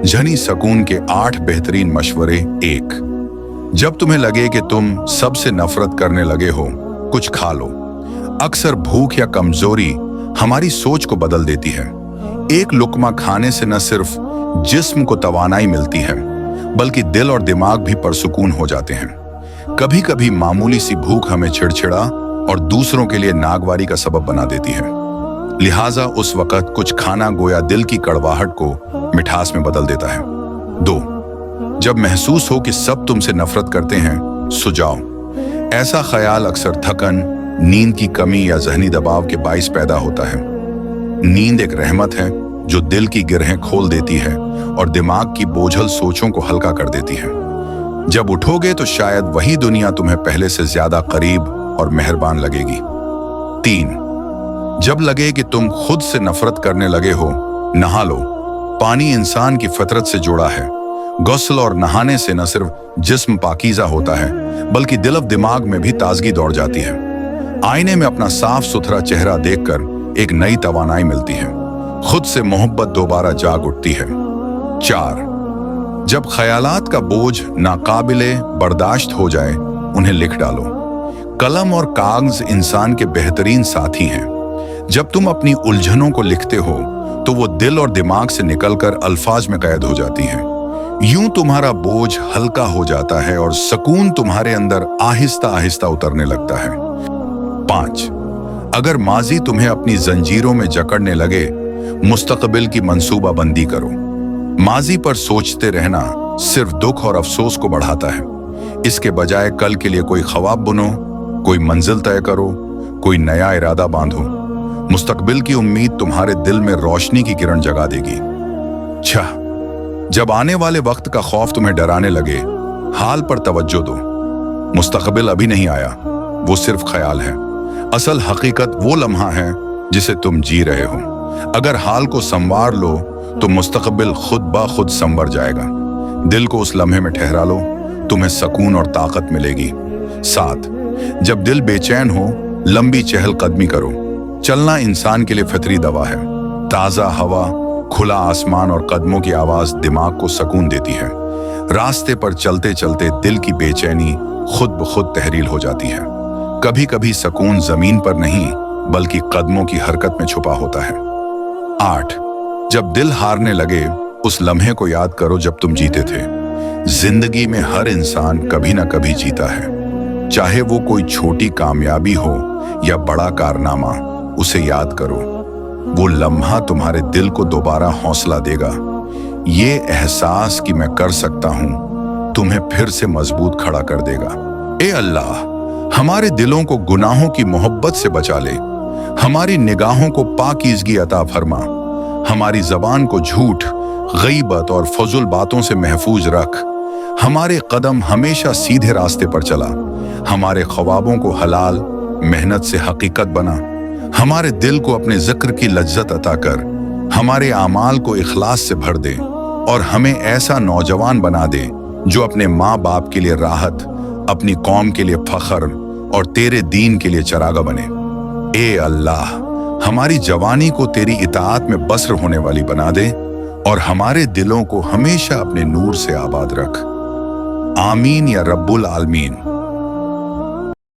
झनी सकून के 8 बेहतरीन मशवरे। 1। जब तुम्हें लगे कि तुम सबसे नफरत करने लगे हो, कुछ खा लो। अक्सर भूख या कमजोरी हमारी सोच को बदल देती है। एक लुक्मा खाने से न सिर्फ जिस्म को तवानाई मिलती है, बल्कि दिल और दिमाग भी परसुकून हो जाते हैं। कभी कभी मामूली सी भूख हमें चिड़चिड़ा और दूसरों के लिए नागवारी का सबब बना देती है। लिहाजा उस वक्त कुछ खाना गोया दिल की कड़वाहट को मिठास में बदल देता है। 2। जब महसूस हो कि सब तुमसे नफरत करते हैं, सो जाओ। ऐसा ख्याल अक्सर थकन, नींद की कमी या ज़हनी दबाव के बाइस पैदा होता है। नींद एक रहमत है जो दिल की गिरहें खोल देती है और दिमाग की बोझल सोचों को हल्का कर देती है। जब उठोगे तो शायद वही दुनिया तुम्हें पहले से ज्यादा करीब और मेहरबान लगेगी। 3। जब लगे कि तुम खुद से नफरत करने लगे हो, नहा लो। पानी इंसान की फितरत से जुड़ा है। गुस्ल और नहाने से न सिर्फ जिस्म पाकीज़ा होता है, बल्कि दिल और दिमाग में भी ताजगी दौड़ जाती है। आईने में अपना साफ सुथरा चेहरा देखकर एक नई तवानाई मिलती है। खुद से मोहब्बत दोबारा जाग उठती है। 4। जब ख्यालात का बोझ नाकाबिले बर्दाश्त हो जाए, उन्हें लिख डालो। कलम और कागज इंसान के बेहतरीन साथी हैं। जब तुम अपनी उलझनों को लिखते हो तो वो दिल और दिमाग से निकलकर अल्फाज में कैद हो जाती हैं। यूं तुम्हारा बोझ हल्का हो जाता है और सुकून तुम्हारे अंदर आहिस्ता आहिस्ता उतरने लगता है। 5। अगर माजी तुम्हें अपनी जंजीरों में जकड़ने लगे, मुस्तकबिल की मंसूबा बंदी करो। माजी पर सोचते रहना सिर्फ दुख और अफसोस को बढ़ाता है। इसके बजाय कल के लिए कोई ख्वाब बुनो, कोई मंजिल तय करो, कोई नया इरादा बांधो। मुस्तकबिल की उम्मीद तुम्हारे दिल में रोशनी की किरण जगा देगी। 6। जब आने वाले वक्त का खौफ तुम्हें डराने लगे, हाल पर तवज्जो दो। मुस्तकबिल अभी नहीं आया, वो सिर्फ ख्याल है। असल हकीकत वो लम्हा है जिसे तुम जी रहे हो। अगर हाल को संवार लो तो मुस्तकबिल खुद ब खुद संवर जाएगा। दिल को उस लम्हे में ठहरा लो, तुम्हें सुकून और ताकत मिलेगी। 7। जब दिल बेचैन हो, लंबी चहलकदमी करो। चलना इंसान के लिए फितरी दवा है। ताज़ा हवा, खुला आसमान और कदमों की आवाज दिमाग को सुकून देती है। रास्ते पर चलते चलते दिल की बेचैनी खुद ब खुद तहरील हो जाती है। कभी कभी सुकून जमीन पर नहीं, बल्कि कदमों की हरकत में छुपा होता है। 8। जब दिल हारने लगे, उस लम्हे को याद करो जब तुम जीते थे। जिंदगी में हर इंसान कभी ना कभी जीता है। चाहे वो कोई छोटी कामयाबी हो या बड़ा कारनामा, उसे याद करो। वो लम्हा तुम्हारे दिल को दोबारा हौसला देगा। ये एहसास कि मैं कर सकता हूं, तुम्हें फिर से मजबूत खड़ा कर देगा। ए अल्लाह, हमारे दिलों को गुनाहों की मोहब्बत से बचा ले। हमारी निगाहों को पाकीज़गी अता फरमा। हमारी जबान को झूठ, गईबत और फजुल बातों से महफूज रख। हमारे कदम हमेशा सीधे रास्ते पर चला। हमारे ख्वाबों को हलाल मेहनत से हकीकत बना। हमारे दिल को अपने जिक्र की लज्जत अता कर। हमारे आमाल को इखलास से भर दे और हमें ऐसा नौजवान बना दे जो अपने माँ बाप के लिए राहत, अपनी कौम के लिए फख्र और तेरे दीन के लिए चरागा बने। ए अल्लाह, हमारी जवानी को तेरी इताअत में बस्र होने वाली बना दे और हमारे दिलों को हमेशा अपने नूर से आबाद रख। आमीन या रब्बुल आलमीन।